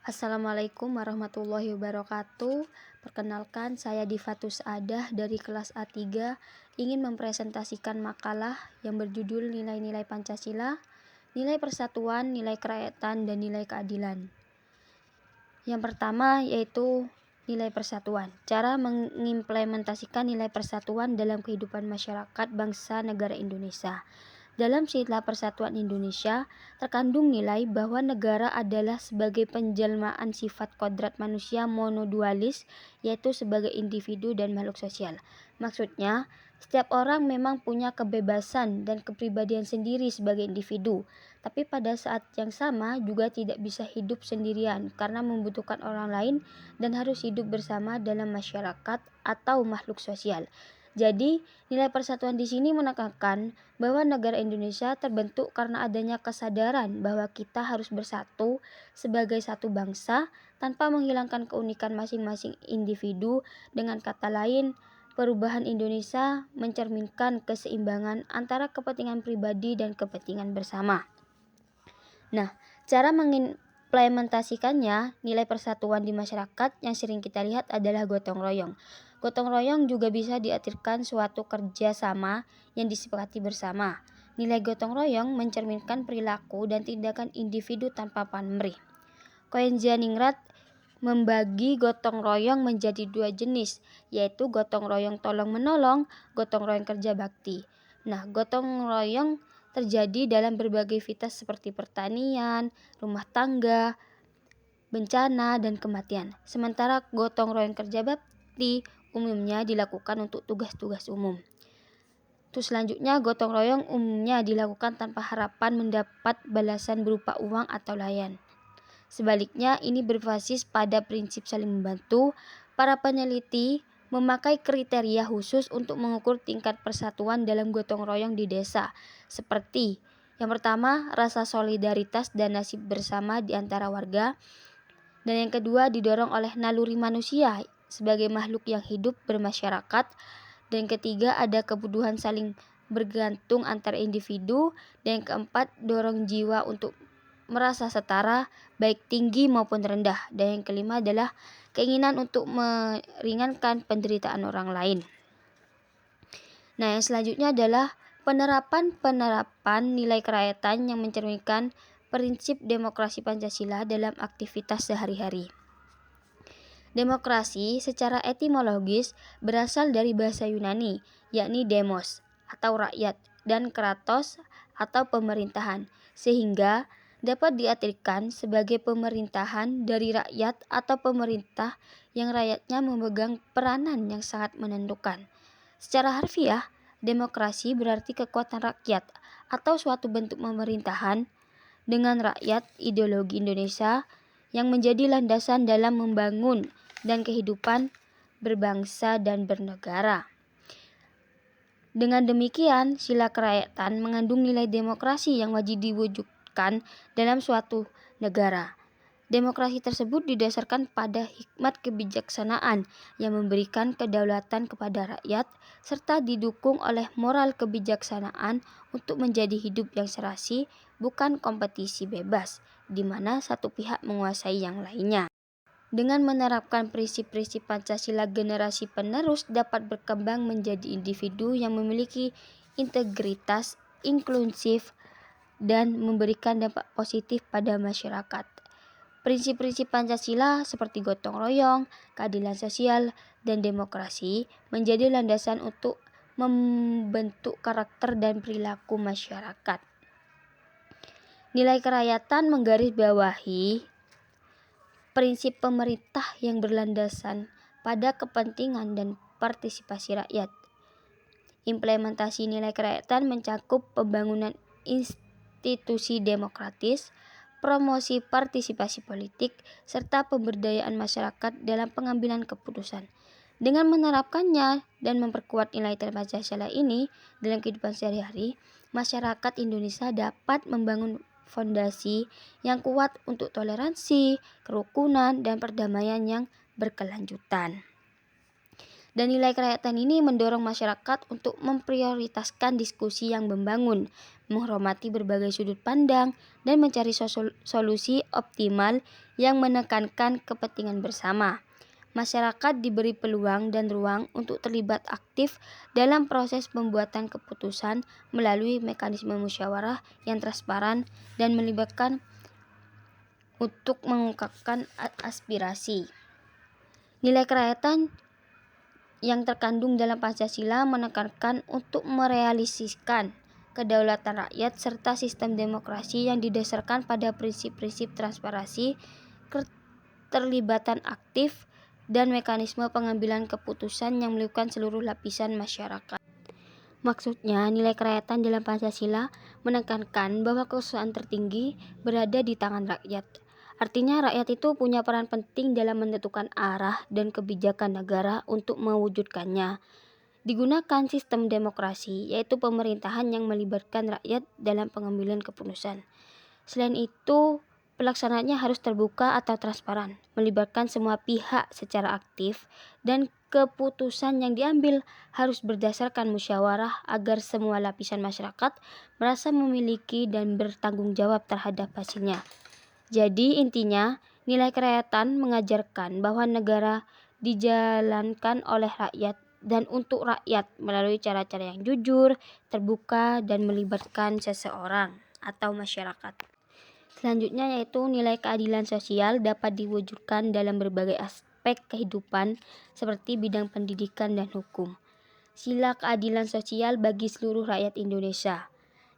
Assalamualaikum warahmatullahi wabarakatuh. Perkenalkan, saya Difatus Adah dari kelas A3 ingin mempresentasikan makalah yang berjudul Nilai-nilai Pancasila, Nilai Persatuan, Nilai Kerakyatan, dan Nilai Keadilan. Yang pertama yaitu nilai persatuan. Cara mengimplementasikan nilai persatuan dalam kehidupan masyarakat bangsa negara Indonesia. Dalam Sila Persatuan Indonesia, terkandung nilai bahwa negara adalah sebagai penjelmaan sifat kodrat manusia monodualis, yaitu sebagai individu dan makhluk sosial. Maksudnya, setiap orang memang punya kebebasan dan kepribadian sendiri sebagai individu, tapi pada saat yang sama juga tidak bisa hidup sendirian karena membutuhkan orang lain dan harus hidup bersama dalam masyarakat atau makhluk sosial. Jadi, nilai persatuan di sini menekankan bahwa negara Indonesia terbentuk karena adanya kesadaran bahwa kita harus bersatu sebagai satu bangsa tanpa menghilangkan keunikan masing-masing individu. Dengan kata lain, perubahan Indonesia mencerminkan keseimbangan antara kepentingan pribadi dan kepentingan bersama. Nah, cara mengimplementasikannya, nilai persatuan di masyarakat yang sering kita lihat adalah gotong royong. Gotong royong juga bisa diartikan suatu kerja sama yang disepakati bersama. Nilai gotong royong mencerminkan perilaku dan tindakan individu tanpa pamrih. Koenzianingrat membagi gotong royong menjadi dua jenis, yaitu gotong royong tolong-menolong, gotong royong kerja bakti. Nah, gotong royong terjadi dalam berbagai aktivitas seperti pertanian, rumah tangga, bencana, dan kematian. Sementara gotong royong kerja bakti umumnya dilakukan untuk tugas-tugas umum. Terus selanjutnya, gotong royong umumnya dilakukan tanpa harapan mendapat balasan berupa uang atau layan. Sebaliknya, ini berbasis pada prinsip saling membantu. Para peneliti memakai kriteria khusus untuk mengukur tingkat persatuan dalam gotong royong di desa, seperti yang pertama, rasa solidaritas dan nasib bersama di antara warga, dan yang kedua didorong oleh naluri manusia sebagai makhluk yang hidup bermasyarakat, dan yang ketiga ada kebutuhan saling bergantung antar individu, dan yang keempat dorong jiwa untuk merasa setara baik tinggi maupun rendah, dan yang kelima adalah keinginan untuk meringankan penderitaan orang lain. Nah, yang selanjutnya adalah penerapan nilai kerakyatan yang mencerminkan prinsip demokrasi Pancasila dalam aktivitas sehari-hari. Demokrasi secara etimologis berasal dari bahasa Yunani, yakni demos atau rakyat dan kratos atau pemerintahan, sehingga dapat diartikan sebagai pemerintahan dari rakyat atau pemerintah yang rakyatnya memegang peranan yang sangat menentukan. Secara harfiah, demokrasi berarti kekuatan rakyat atau suatu bentuk pemerintahan dengan rakyat ideologi Indonesia yang menjadi landasan dalam membangun dan kehidupan berbangsa dan bernegara. Dengan demikian, sila kerakyatan mengandung nilai demokrasi yang wajib diwujudkan dalam suatu negara. Demokrasi tersebut didasarkan pada hikmat kebijaksanaan yang memberikan kedaulatan kepada rakyat serta didukung oleh moral kebijaksanaan untuk menjadi hidup yang serasi, bukan kompetisi bebas, di mana satu pihak menguasai yang lainnya. Dengan menerapkan prinsip-prinsip Pancasila, generasi penerus dapat berkembang menjadi individu yang memiliki integritas, inklusif, dan memberikan dampak positif pada masyarakat. Prinsip-prinsip Pancasila seperti gotong royong, keadilan sosial, dan demokrasi menjadi landasan untuk membentuk karakter dan perilaku masyarakat. Nilai kerakyatan menggarisbawahi prinsip pemerintah yang berlandasan pada kepentingan dan partisipasi rakyat. Implementasi nilai kerakyatan mencakup pembangunan institusi demokratis, promosi partisipasi politik, serta pemberdayaan masyarakat dalam pengambilan keputusan. Dengan menerapkannya dan memperkuat nilai Pancasila ini dalam kehidupan sehari-hari, masyarakat Indonesia dapat membangun fondasi yang kuat untuk toleransi, kerukunan, dan perdamaian yang berkelanjutan. Dan nilai kerakyatan ini mendorong masyarakat untuk memprioritaskan diskusi yang membangun, menghormati berbagai sudut pandang, dan mencari solusi optimal yang menekankan kepentingan bersama. Masyarakat diberi peluang dan ruang untuk terlibat aktif dalam proses pembuatan keputusan melalui mekanisme musyawarah yang transparan dan melibatkan untuk mengungkapkan aspirasi. Nilai kerakyatan yang terkandung dalam Pancasila menekankan untuk merealisasikan kedaulatan rakyat serta sistem demokrasi yang didasarkan pada prinsip-prinsip transparansi, keterlibatan aktif, dan mekanisme pengambilan keputusan yang melibatkan seluruh lapisan masyarakat. Maksudnya, nilai kerakyatan dalam Pancasila menekankan bahwa kekuasaan tertinggi berada di tangan rakyat. Artinya rakyat itu punya peran penting dalam menentukan arah dan kebijakan negara untuk mewujudkannya. Digunakan sistem demokrasi, yaitu pemerintahan yang melibatkan rakyat dalam pengambilan keputusan. Selain itu, pelaksanaannya harus terbuka atau transparan, melibatkan semua pihak secara aktif, dan keputusan yang diambil harus berdasarkan musyawarah agar semua lapisan masyarakat merasa memiliki dan bertanggung jawab terhadap hasilnya. Jadi intinya, nilai kerakyatan mengajarkan bahwa negara dijalankan oleh rakyat dan untuk rakyat melalui cara-cara yang jujur, terbuka, dan melibatkan seseorang atau masyarakat. Selanjutnya yaitu nilai keadilan sosial dapat diwujudkan dalam berbagai aspek kehidupan seperti bidang pendidikan dan hukum. Sila keadilan sosial bagi seluruh rakyat Indonesia,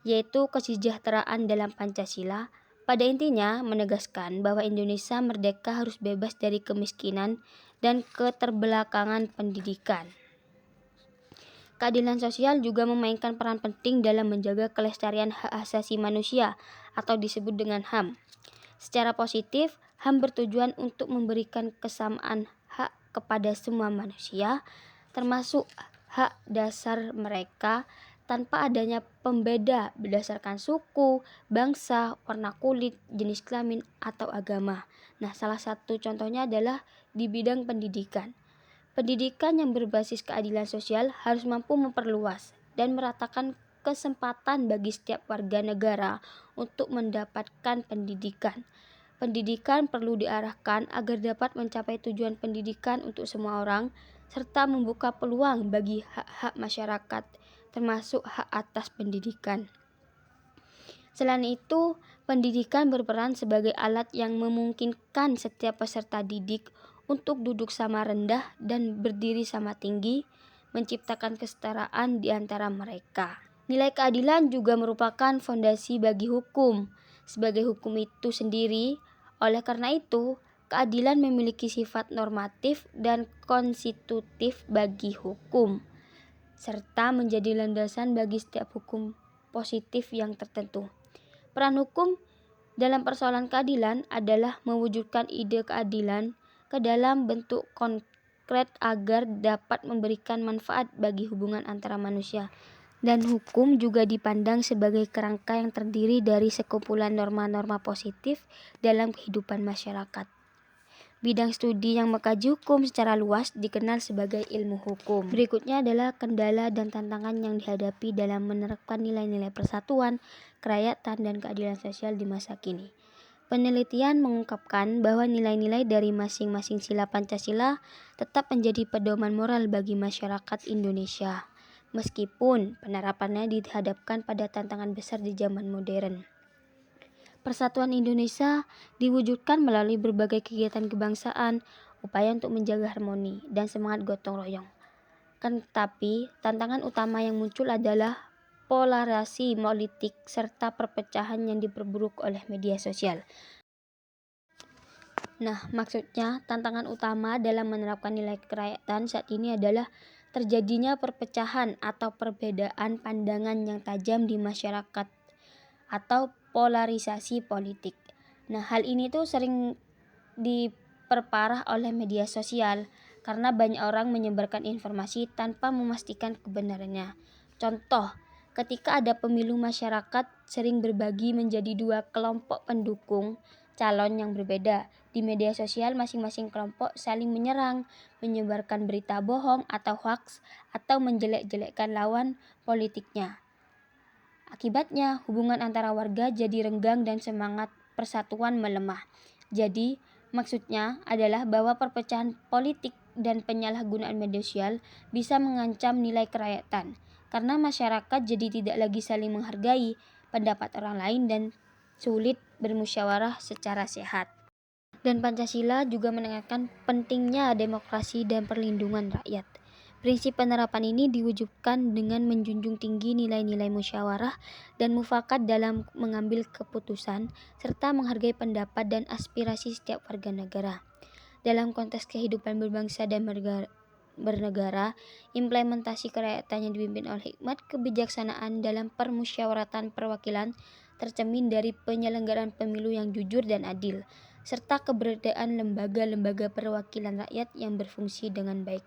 yaitu kesejahteraan dalam Pancasila, pada intinya menegaskan bahwa Indonesia merdeka harus bebas dari kemiskinan dan keterbelakangan pendidikan. Keadilan sosial juga memainkan peran penting dalam menjaga kelestarian hak asasi manusia atau disebut dengan HAM. Secara positif, HAM bertujuan untuk memberikan kesamaan hak kepada semua manusia, termasuk hak dasar mereka, tanpa adanya pembeda berdasarkan suku, bangsa, warna kulit, jenis kelamin, atau agama. Nah, salah satu contohnya adalah di bidang pendidikan. Pendidikan yang berbasis keadilan sosial harus mampu memperluas dan meratakan kesempatan bagi setiap warga negara untuk mendapatkan pendidikan. Pendidikan perlu diarahkan agar dapat mencapai tujuan pendidikan untuk semua orang, serta membuka peluang bagi hak-hak masyarakat, termasuk hak atas pendidikan. Selain itu, pendidikan berperan sebagai alat yang memungkinkan setiap peserta didik untuk duduk sama rendah dan berdiri sama tinggi, menciptakan kesetaraan di antara mereka. Nilai keadilan juga merupakan fondasi bagi hukum, sebagai hukum itu sendiri. Oleh karena itu, keadilan memiliki sifat normatif dan konstitutif bagi hukum, serta menjadi landasan bagi setiap hukum positif yang tertentu. Peran hukum dalam persoalan keadilan adalah mewujudkan ide keadilan ke dalam bentuk konkret agar dapat memberikan manfaat bagi hubungan antara manusia. Dan hukum juga dipandang sebagai kerangka yang terdiri dari sekumpulan norma-norma positif dalam kehidupan masyarakat. Bidang studi yang mengkaji hukum secara luas dikenal sebagai ilmu hukum. Berikutnya adalah kendala dan tantangan yang dihadapi dalam menerapkan nilai-nilai persatuan, kerakyatan, dan keadilan sosial di masa kini. Penelitian mengungkapkan bahwa nilai-nilai dari masing-masing sila Pancasila tetap menjadi pedoman moral bagi masyarakat Indonesia, meskipun penerapannya dihadapkan pada tantangan besar di zaman modern. Persatuan Indonesia diwujudkan melalui berbagai kegiatan kebangsaan, upaya untuk menjaga harmoni dan semangat gotong royong. Tetapi tantangan utama yang muncul adalah polarisasi politik serta perpecahan yang diperburuk oleh media sosial. Nah, maksudnya tantangan utama dalam menerapkan nilai kerakyatan saat ini adalah terjadinya perpecahan atau perbedaan pandangan yang tajam di masyarakat atau polarisasi politik. Nah, hal ini tuh sering diperparah oleh media sosial karena banyak orang menyebarkan informasi tanpa memastikan kebenarannya. Contoh, ketika ada pemilu, masyarakat sering berbagi menjadi dua kelompok pendukung, calon yang berbeda. Di media sosial, masing-masing kelompok saling menyerang, menyebarkan berita bohong atau hoaks, atau menjelek-jelekkan lawan politiknya. Akibatnya, hubungan antara warga jadi renggang dan semangat persatuan melemah. Jadi, maksudnya adalah bahwa perpecahan politik dan penyalahgunaan media sosial bisa mengancam nilai kerakyatan, karena masyarakat jadi tidak lagi saling menghargai pendapat orang lain dan sulit bermusyawarah secara sehat. Dan Pancasila juga menekankan pentingnya demokrasi dan perlindungan rakyat. Prinsip penerapan ini diwujudkan dengan menjunjung tinggi nilai-nilai musyawarah dan mufakat dalam mengambil keputusan, serta menghargai pendapat dan aspirasi setiap warga negara. Dalam konteks kehidupan berbangsa dan bernegara, implementasi kerakyatan yang dipimpin oleh hikmat kebijaksanaan dalam permusyawaratan perwakilan tercermin dari penyelenggaraan pemilu yang jujur dan adil, serta keberadaan lembaga-lembaga perwakilan rakyat yang berfungsi dengan baik.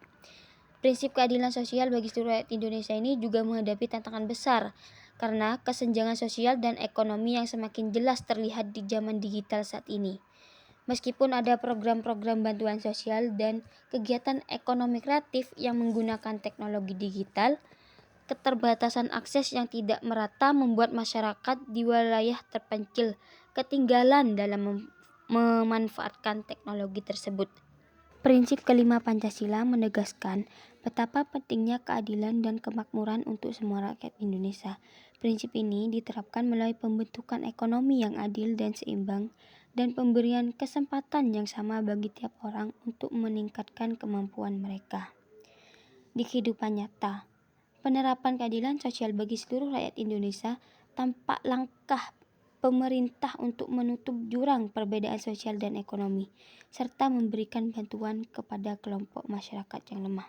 Prinsip keadilan sosial bagi seluruh rakyat Indonesia ini juga menghadapi tantangan besar, karena kesenjangan sosial dan ekonomi yang semakin jelas terlihat di zaman digital saat ini. Meskipun ada program-program bantuan sosial dan kegiatan ekonomi kreatif yang menggunakan teknologi digital, keterbatasan akses yang tidak merata membuat masyarakat di wilayah terpencil ketinggalan dalam memanfaatkan teknologi tersebut. Prinsip kelima Pancasila menegaskan betapa pentingnya keadilan dan kemakmuran untuk semua rakyat Indonesia. Prinsip ini diterapkan melalui pembentukan ekonomi yang adil dan seimbang, dan pemberian kesempatan yang sama bagi tiap orang untuk meningkatkan kemampuan mereka. Di kehidupan nyata, penerapan keadilan sosial bagi seluruh rakyat Indonesia tampak langkah pemerintah untuk menutup jurang perbedaan sosial dan ekonomi, serta memberikan bantuan kepada kelompok masyarakat yang lemah.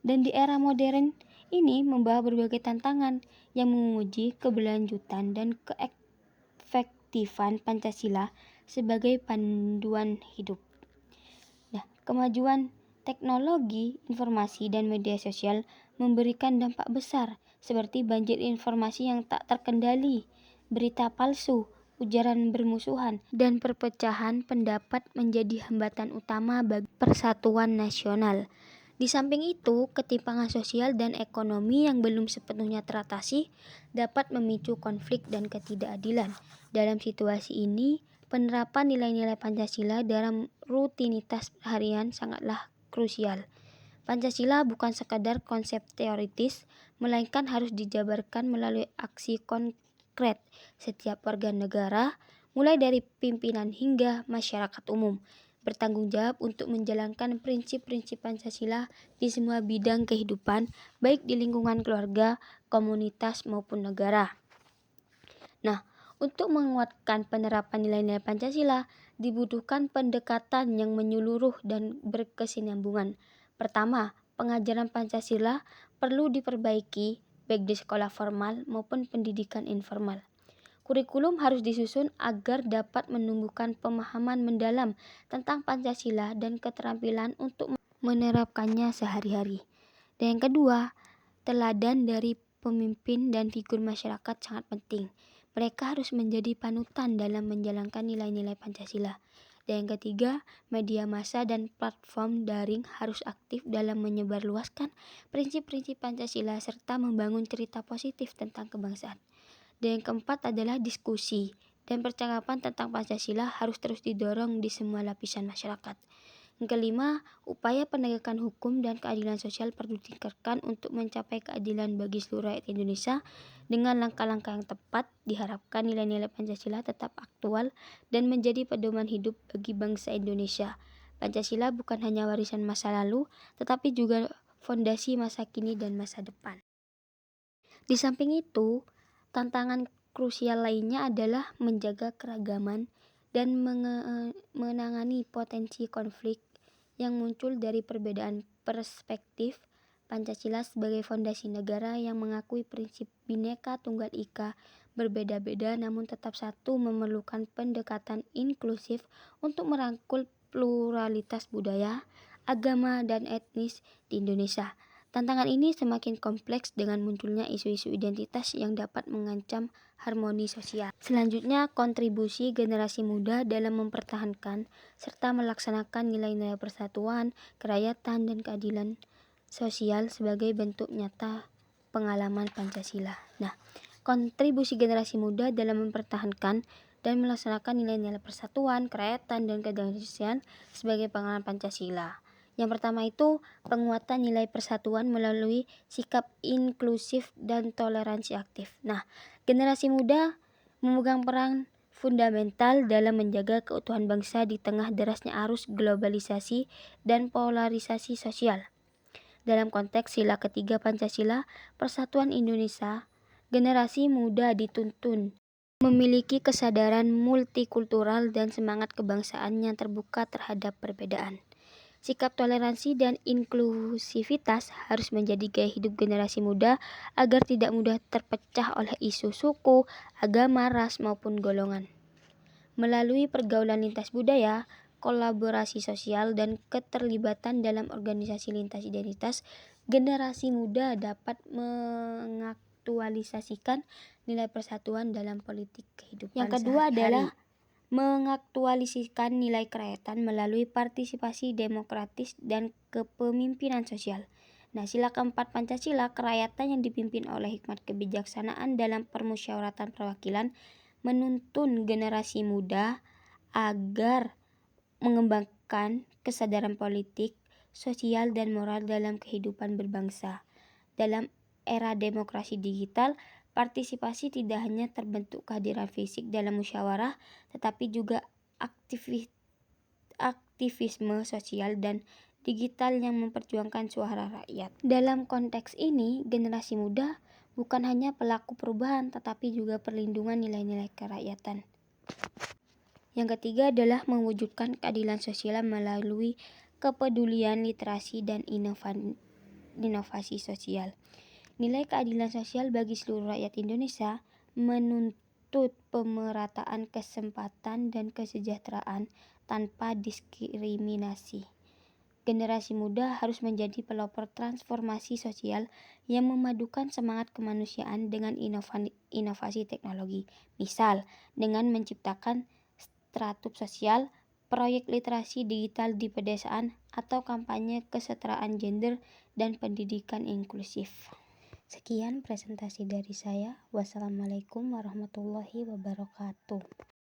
Dan di era modern ini membawa berbagai tantangan yang menguji keberlanjutan dan keefektifan Pancasila sebagai panduan hidup. Nah, kemajuan teknologi, informasi, dan media sosial memberikan dampak besar, seperti banjir informasi yang tak terkendali, berita palsu, ujaran bermusuhan, dan perpecahan pendapat menjadi hambatan utama bagi persatuan nasional. Di samping itu, ketimpangan sosial dan ekonomi yang belum sepenuhnya teratasi dapat memicu konflik dan ketidakadilan. Dalam situasi ini, penerapan nilai-nilai Pancasila dalam rutinitas harian sangatlah krusial. Pancasila bukan sekadar konsep teoritis, melainkan harus dijabarkan melalui aksi konkret setiap warga negara, mulai dari pimpinan hingga masyarakat umum, bertanggung jawab untuk menjalankan prinsip-prinsip Pancasila di semua bidang kehidupan, baik di lingkungan keluarga, komunitas, maupun negara. Nah, untuk menguatkan penerapan nilai-nilai Pancasila, dibutuhkan pendekatan yang menyeluruh dan berkesinambungan. Pertama, pengajaran Pancasila perlu diperbaiki baik di sekolah formal maupun pendidikan informal. Kurikulum harus disusun agar dapat menumbuhkan pemahaman mendalam tentang Pancasila dan keterampilan untuk menerapkannya sehari-hari. Dan yang kedua, teladan dari pemimpin dan figur masyarakat sangat penting. Mereka harus menjadi panutan dalam menjalankan nilai-nilai Pancasila. Dan yang ketiga, media massa dan platform daring harus aktif dalam menyebarluaskan prinsip-prinsip Pancasila serta membangun cerita positif tentang kebangsaan. Dan yang keempat adalah diskusi dan percakapan tentang Pancasila harus terus didorong di semua lapisan masyarakat. Yang kelima, upaya penegakan hukum dan keadilan sosial perlu ditingkatkan untuk mencapai keadilan bagi seluruh rakyat Indonesia. Dengan langkah-langkah yang tepat, diharapkan nilai-nilai Pancasila tetap aktual dan menjadi pedoman hidup bagi bangsa Indonesia. Pancasila bukan hanya warisan masa lalu, tetapi juga fondasi masa kini dan masa depan. Di samping itu, tantangan krusial lainnya adalah menjaga keragaman dan menangani potensi konflik yang muncul dari perbedaan perspektif. Pancasila sebagai fondasi negara yang mengakui prinsip Bhinneka Tunggal Ika, berbeda-beda namun tetap satu, memerlukan pendekatan inklusif untuk merangkul pluralitas budaya, agama, dan etnis di Indonesia. Tantangan ini semakin kompleks dengan munculnya isu-isu identitas yang dapat mengancam harmoni sosial. Selanjutnya, kontribusi generasi muda dalam mempertahankan serta melaksanakan nilai-nilai persatuan, kerakyatan, dan keadilan sosial sebagai bentuk nyata pengalaman Pancasila. Nah, kontribusi generasi muda dalam mempertahankan dan melaksanakan nilai-nilai persatuan, kerakyatan, dan keadilan sosial sebagai pengalaman Pancasila. Yang pertama itu penguatan nilai persatuan melalui sikap inklusif dan toleransi aktif. Nah, generasi muda memegang peran fundamental dalam menjaga keutuhan bangsa di tengah derasnya arus globalisasi dan polarisasi sosial. Dalam konteks sila ketiga Pancasila, Persatuan Indonesia, generasi muda dituntun memiliki kesadaran multikultural dan semangat kebangsaan yang terbuka terhadap perbedaan. Sikap toleransi dan inklusivitas harus menjadi gaya hidup generasi muda agar tidak mudah terpecah oleh isu suku, agama, ras, maupun golongan. Melalui pergaulan lintas budaya, kolaborasi sosial, dan keterlibatan dalam organisasi lintas identitas, generasi muda dapat mengaktualisasikan nilai persatuan dalam politik kehidupan. Yang kedua adalah mengaktualisasikan nilai kerakyatan melalui partisipasi demokratis dan kepemimpinan sosial. Nah, sila keempat Pancasila, kerakyatan yang dipimpin oleh hikmat kebijaksanaan dalam permusyawaratan perwakilan, menuntun generasi muda agar mengembangkan kesadaran politik, sosial, dan moral dalam kehidupan berbangsa. Dalam era demokrasi digital, partisipasi tidak hanya terbentuk kehadiran fisik dalam musyawarah, tetapi juga aktivisme sosial dan digital yang memperjuangkan suara rakyat. Dalam konteks ini, generasi muda bukan hanya pelaku perubahan, tetapi juga perlindungan nilai-nilai kerakyatan. Yang ketiga adalah mewujudkan keadilan sosial melalui kepedulian, literasi, dan inovasi sosial. Nilai keadilan sosial bagi seluruh rakyat Indonesia menuntut pemerataan kesempatan dan kesejahteraan tanpa diskriminasi. Generasi muda harus menjadi pelopor transformasi sosial yang memadukan semangat kemanusiaan dengan inovasi teknologi. Misal, dengan menciptakan stratub sosial, proyek literasi digital di pedesaan, atau kampanye kesetaraan gender dan pendidikan inklusif. Sekian presentasi dari saya. Wassalamualaikum warahmatullahi wabarakatuh.